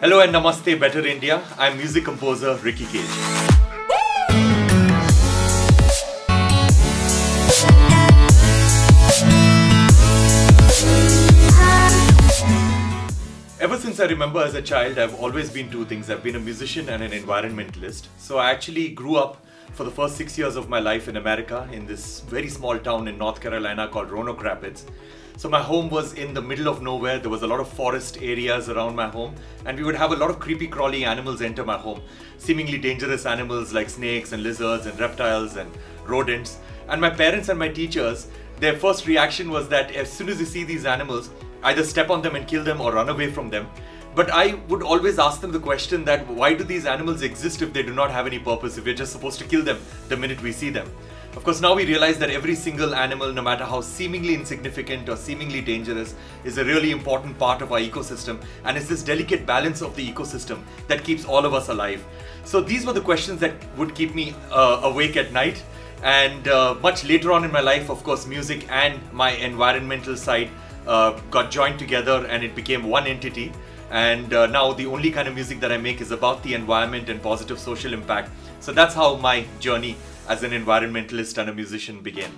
Hello and namaste, Better India. I'm music composer Ricky Cage. Ever since I remember as a child, I've always been two things. I've been a musician and an environmentalist. So I actually grew up for the first 6 years of my life in America, in this very small town in North Carolina called Roanoke Rapids. So my home was in the middle of nowhere. There was a lot of forest areas around my home, and we would have a lot of creepy crawly animals enter my home. Seemingly dangerous animals like snakes and lizards and reptiles and rodents. And my parents and my teachers, their first reaction was that as soon as you see these animals, either step on them and kill them or run away from them. But I would always ask them the question that why do these animals exist if they do not have any purpose, if we're just supposed to kill them the minute we see them? Of course, now we realize that every single animal, no matter how seemingly insignificant or seemingly dangerous, is a really important part of our ecosystem, and it's this delicate balance of the ecosystem that keeps all of us alive. So these were the questions that would keep me awake at night. And much later on in my life, of course, music and my environmental side got joined together and it became one entity. And now the only kind of music that I make is about the environment and positive social impact. So that's how my journey as an environmentalist and a musician began.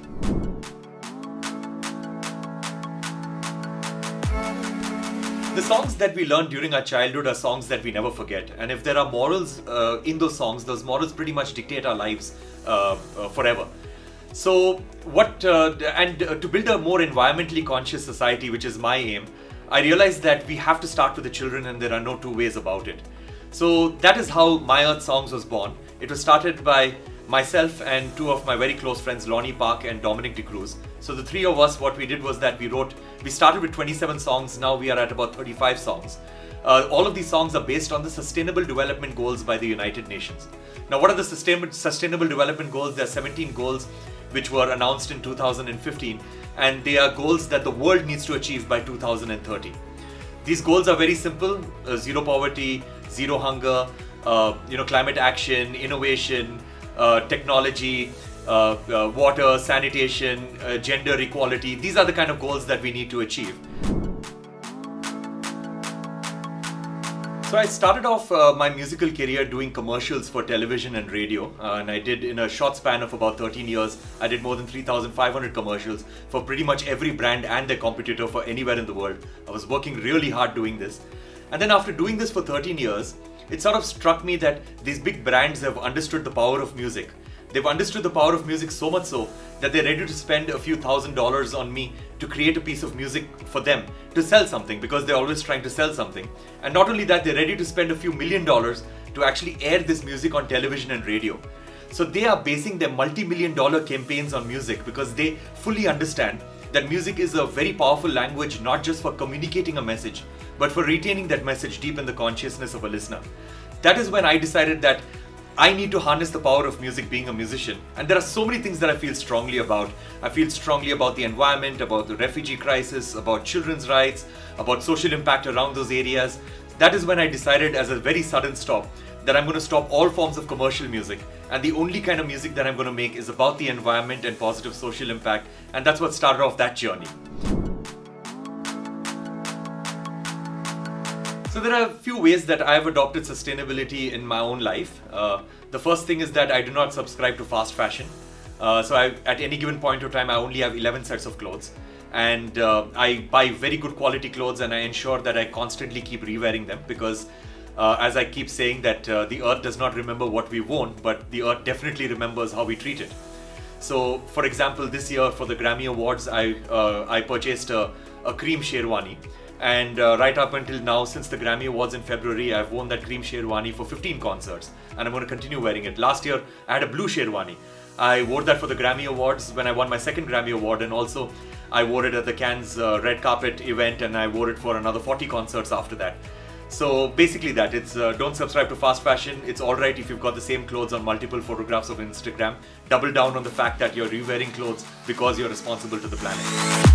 The songs that we learn during our childhood are songs that we never forget. And if there are morals in those songs, those morals pretty much dictate our lives forever. So to build a more environmentally conscious society, which is my aim, I realized that we have to start with the children, and there are no two ways about it. So that is how My Earth Songs was born. It was started by myself and two of my very close friends, Lonnie Park and Dominic DeCruz. So the three of us, what we did was that we started with 27 songs, now we are at about 35 songs. All of these songs are based on the Sustainable Development Goals by the United Nations. Now, what are the Sustainable Development Goals? There are 17 goals which were announced in 2015, and they are goals that the world needs to achieve by 2030. These goals are very simple: zero poverty, zero hunger, climate action, innovation, technology, water, sanitation, gender equality. These are the kind of goals that we need to achieve. So I started off my musical career doing commercials for television and radio, and I did, in a short span of about 13 years, I did more than 3,500 commercials for pretty much every brand and their competitor for anywhere in the world. I was working really hard doing this. And then after doing this for 13 years, it sort of struck me that these big brands have understood the power of music. They've understood the power of music so much so that they're ready to spend a few $1,000s on me to create a piece of music for them, to sell something, because they're always trying to sell something. And not only that, they're ready to spend a few $1 million to actually air this music on television and radio. So they are basing their multi-million-dollar campaigns on music because they fully understand that music is a very powerful language, not just for communicating a message, but for retaining that message deep in the consciousness of a listener. That is when I decided that I need to harness the power of music being a musician. And there are so many things that I feel strongly about. I feel strongly about the environment, about the refugee crisis, about children's rights, about social impact around those areas. That is when I decided, as a very sudden stop, that I'm going to stop all forms of commercial music. And the only kind of music that I'm going to make is about the environment and positive social impact. And that's what started off that journey. So there are a few ways that I have adopted sustainability in my own life. The first thing is that I do not subscribe to fast fashion. At any given point of time, I only have 11 sets of clothes. And I buy very good quality clothes, and I ensure that I constantly keep re-wearing them because as I keep saying that the earth does not remember what we worn, but the earth definitely remembers how we treat it. So for example, this year for the Grammy Awards, I purchased a cream sherwani. And right up until now, since the Grammy Awards in February, I've worn that cream sherwani for 15 concerts, and I'm going to continue wearing it. Last year, I had a blue sherwani. I wore that for the Grammy Awards when I won my second Grammy Award, and also I wore it at the Cannes red carpet event, and I wore it for another 40 concerts after that. So basically it's don't subscribe to fast fashion. It's alright if you've got the same clothes on multiple photographs of Instagram. Double down on the fact that you're re-wearing clothes because you're responsible to the planet.